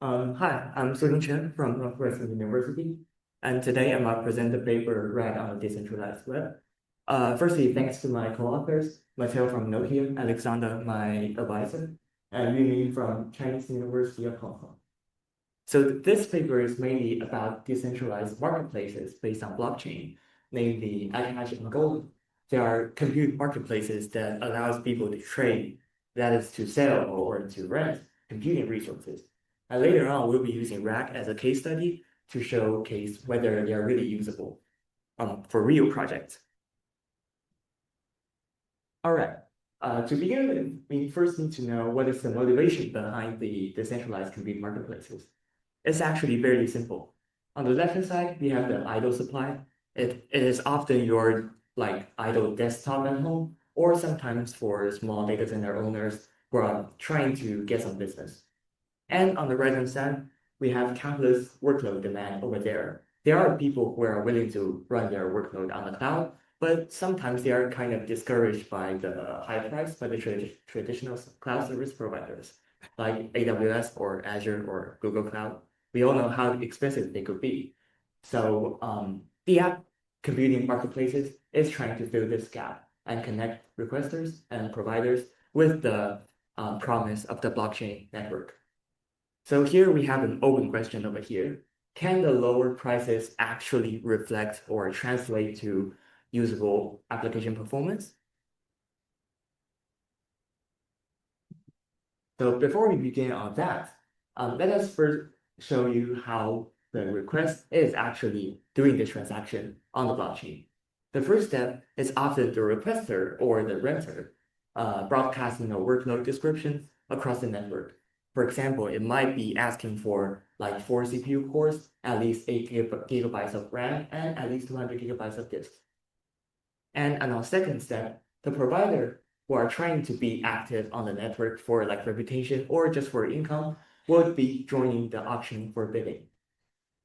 Hi, I'm Chen from Northwestern University, and today I'm going to present the paper read on the decentralized web. Firstly, thanks to my co-authors, Matteo from Nokia, Aleksandar, my advisor, and Yunming from Chinese University of Hong Kong. So this paper is mainly about decentralized marketplaces based on blockchain, namely Akash and Golem. They are compute marketplaces that allows people to trade, that is to sell or to rent computing resources. And later on, we'll be using RAG as a case study to showcase whether they are really usable for real projects. All right. To begin with, we first need to know what is the motivation behind the decentralized compute marketplaces. It's actually very simple. On the left-hand side, we have the idle supply. It is often your idle desktop at home, or sometimes for small data center owners who are trying to get some business. And on the right-hand side, we have countless workload demand over there. There are people who are willing to run their workload on the cloud, but sometimes they are kind of discouraged by the high price by the traditional cloud service providers like AWS or Azure or Google Cloud. We all know how expensive they could be. So the app computing marketplaces is trying to fill this gap and connect requesters and providers with the promise of the blockchain network. So here we have an open question over here. Can the lower prices actually reflect or translate to usable application performance? So before we begin on that, let us first show you how the request is actually doing the transaction on the blockchain. The first step is often the requester or the renter broadcasting a workload description across the network. For example, it might be asking for like 4 CPU cores, at least 8 gigabytes of RAM, and at least 200 gigabytes of disk. And on our second step, the provider who are trying to be active on the network for like reputation or just for income would be joining the auction for bidding.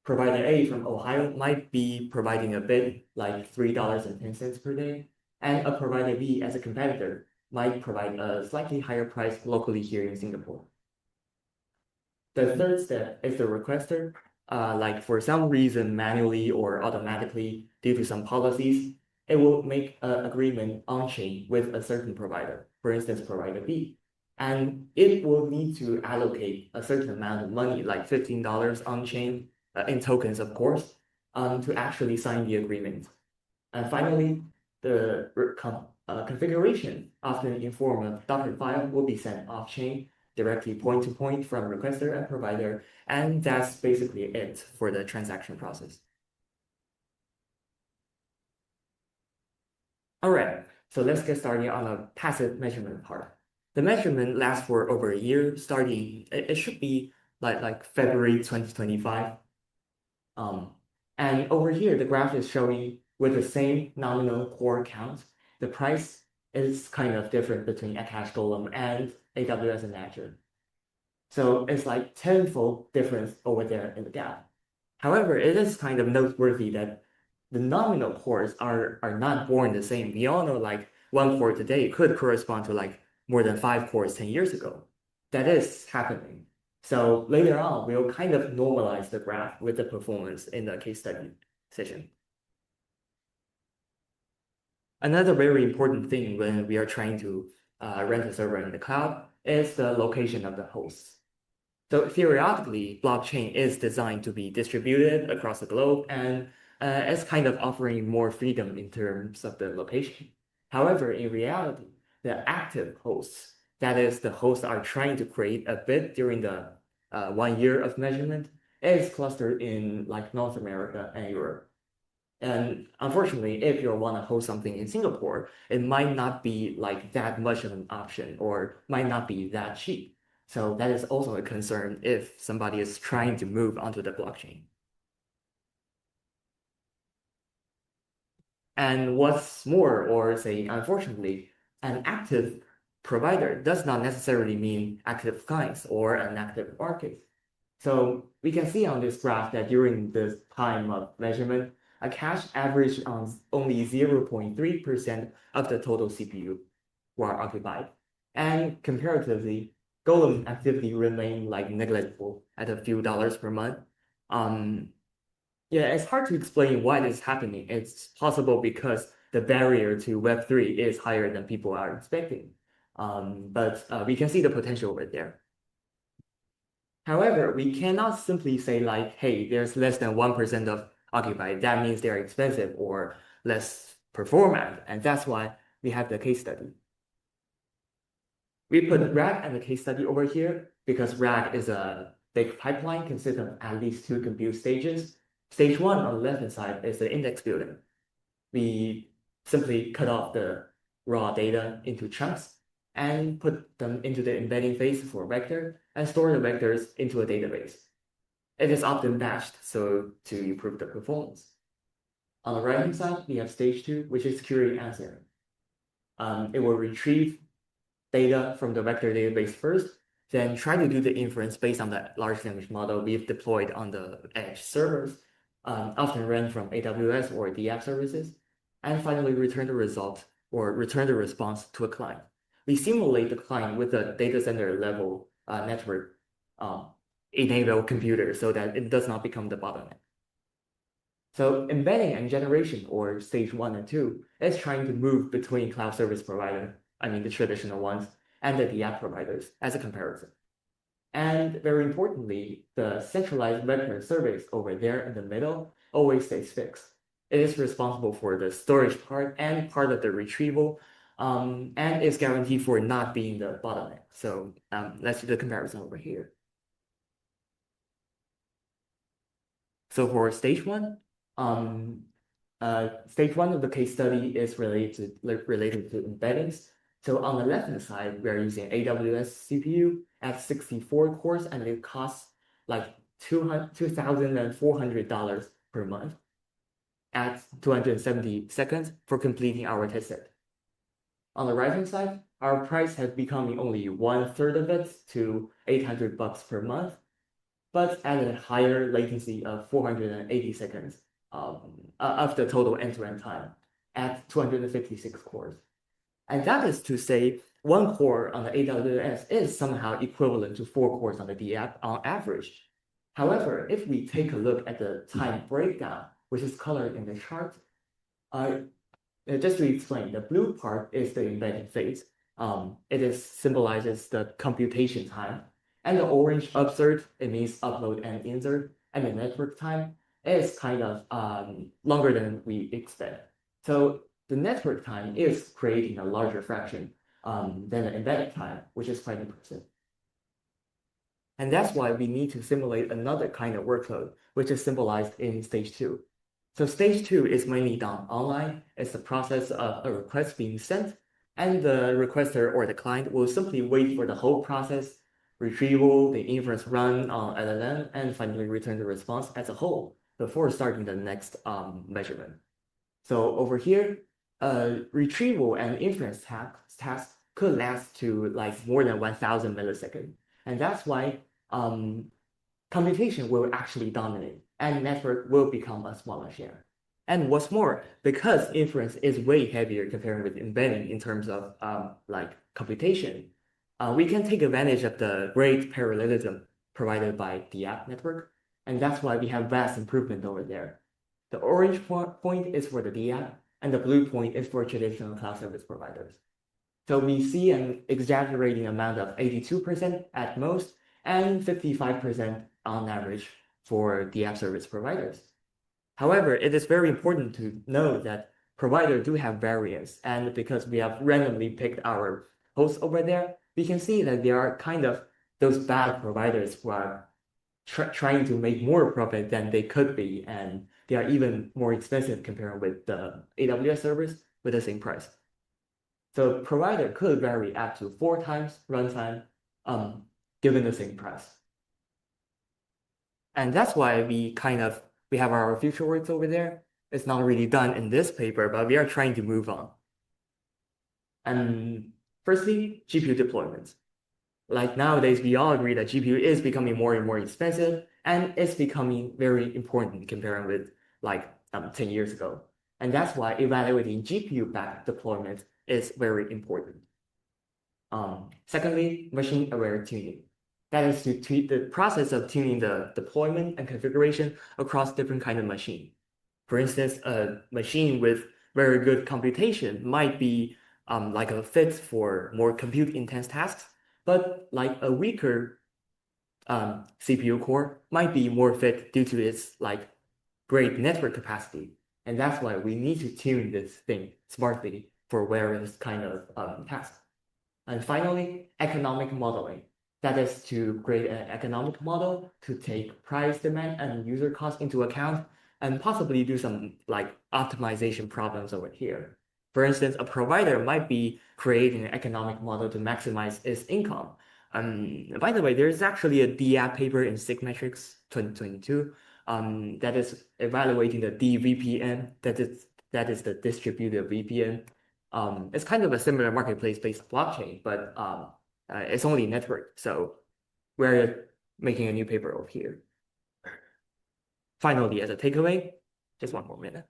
Provider A from Ohio might be providing a bid like $3.10 per day, and a provider B as a competitor might provide a slightly higher price locally here in Singapore. The third step is the requester, like for some reason manually or automatically due to some policies, it will make an agreement on-chain with a certain provider, for instance, provider B. And it will need to allocate a certain amount of money, like $15 on-chain, in tokens, of course, to actually sign the agreement. And finally, the configuration, often in form of Docker file, will be sent off-chain directly point to point from requester and provider, and that's basically it for the transaction process. All right, so let's get started on the passive measurement part. The measurement lasts for over a year, starting, it should be like February 2025. And over here, the graph is showing with the same nominal core count, the price is kind of different between Akash Golem and AWS and Azure. So it's like tenfold difference over there in the gap. However, it is kind of noteworthy that the nominal cores are not born the same. We all know like one core today could correspond to like more than 5 cores 10 years ago. That is happening. So later on, we'll kind of normalize the graph with the performance in the case study session. Another very important thing when we are trying to rent a server in the cloud is the location of the hosts. So theoretically, blockchain is designed to be distributed across the globe and it's kind of offering more freedom in terms of the location. However, in reality, the active hosts, that is the hosts are trying to create a bit during the 1 year of measurement, is clustered in like North America and Europe. And unfortunately, if you want to host something in Singapore, it might not be like that much of an option or might not be that cheap. So that is also a concern if somebody is trying to move onto the blockchain. And what's more, or say, unfortunately, an active provider does not necessarily mean active clients or an active market. So we can see on this graph that during this time of measurement, Akash averaged on only 0.3% of the total CPU were occupied. And comparatively, Golem activity remained like negligible at a few dollars per month. Yeah, it's hard to explain why this is happening. It's possible because the barrier to Web3 is higher than people are expecting. But we can see the potential over there. However, we cannot simply say like, hey, there's less than 1% of occupied. That means they're expensive or less performant. And that's why we have the case study. We put RAG and the case study over here because RAG is a big pipeline consisting of at least two compute stages. Stage one on the left-hand side is the index building. We simply cut off the raw data into chunks and put them into the embedding phase for vector and store the vectors into a database. It is often batched so to improve the performance. On the right-hand side, we have stage two, which is query answering. It will retrieve data from the vector database first, then try to do the inference based on the large language model we've deployed on the edge servers, often run from AWS or the app services, and finally return the result or return the response to a client. We simulate the client with a data center level network enabled computer so that it does not become the bottleneck. So embedding and generation, or stage 1 and 2, is trying to move between cloud service provider, I mean the traditional ones, and the app providers as a comparison. And very importantly, the centralized vector service over there in the middle always stays fixed. It is responsible for the storage part and part of the retrieval, and is guaranteed for not being the bottleneck. So let's do the comparison over here. So for stage 1, stage 1 of the case study is related to embeddings. So on the left-hand side, we're using AWS CPU at 64 cores, and it costs like $2,400 per month at 270 seconds for completing our test set. On the right-hand side, our price has become only 1/3 of it to $800 per month, but at a higher latency of 480 seconds of the total end-to-end time at 256 cores. And that is to say, 1 core on the AWS is somehow equivalent to 4 cores on the DApp on average. However, if we take a look at the time breakdown, which is colored in the chart, just to explain, the blue part is the embedding phase. It symbolizes the computation time. And the orange upsert, it means upload and insert. And the network time is kind of longer than we expect. So the network time is creating a larger fraction than the embedded time, which is quite impressive. And that's why we need to simulate another kind of workload, which is symbolized in stage 2. So stage 2 is mainly done online. It's the process of a request being sent, and the requester or the client will simply wait for the whole process, retrieval, the inference run on LLM, and finally return the response as a whole before starting the next measurement. So over here, retrieval and inference tasks could last to like more than 1,000 milliseconds. And that's why computation will actually dominate and network will become a smaller share. And what's more, because inference is way heavier compared with embedding in terms of like computation, we can take advantage of the great parallelism provided by the app network. And that's why we have vast improvement over there. The orange point is for the DApp, and the blue point is for traditional cloud service providers. So we see an exaggerating amount of 82% at most, and 55% on average for the app service providers. However, it is very important to know that providers do have variance, and because we have randomly picked our hosts over there, we can see that there are kind of those bad providers who are trying to make more profit than they could be, and they are even more expensive compared with the AWS service with the same price. So provider could vary up to 4 times runtime given the same price. And that's why we have our future works over there. It's not really done in this paper, but we are trying to move on. And firstly, GPU deployments. Like nowadays, we all agree that GPU is becoming more and more expensive, and it's becoming very important comparing with like 10 years ago. And that's why evaluating GPU-backed deployment is very important. Secondly, machine-aware tuning. That is to tweak the process of tuning the deployment and configuration across different kind of machine. For instance, a machine with very good computation might be like a fit for more compute intense tasks, but like a weaker CPU core might be more fit due to its like great network capacity. And that's why we need to tune this thing smartly for various kind of tasks. And finally, economic modeling. That is to create an economic model to take price, demand, and user cost into account and possibly do some like optimization problems over here. For instance, a provider might be creating an economic model to maximize its income. By the way, there's actually a DApp paper in Sigmetrics 2022 that is evaluating the DVPN, that is the distributed VPN. It's kind of a similar marketplace-based blockchain, but it's only network. So we're making a new paper over here. Finally, as a takeaway, just one more minute.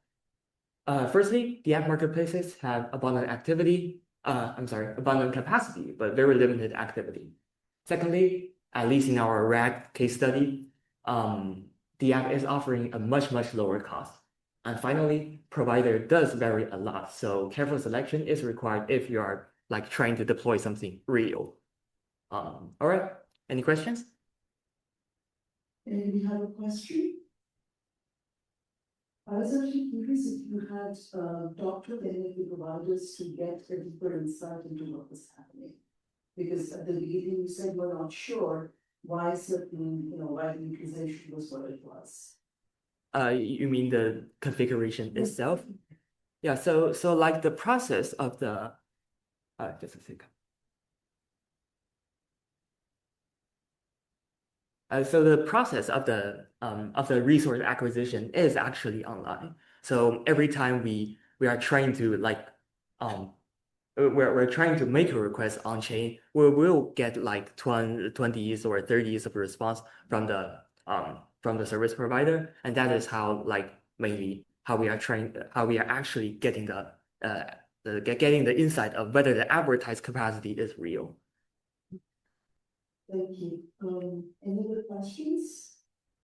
Firstly, the app marketplaces have abundant capacity, but very limited activity. Secondly, at least in our RAG case study, the app is offering a much lower cost. And finally, provider does vary a lot, so careful selection is required if you are like trying to deploy something real. All right, any questions? And we have a question. I was actually curious if you had talked with any of the providers to get a deeper insight into what was happening. Because at the beginning you said we're not sure why why the utilization was what it was. You mean the configuration itself? Yeah, so like the process of the just a second. So the process of the resource acquisition is actually online. So every time we are trying to like we're trying to make a request on chain, we'll get like 20s or 30s of response from the service provider, and that is how like mainly how we are actually getting getting the insight of whether the advertised capacity is real. Thank you. Any other questions?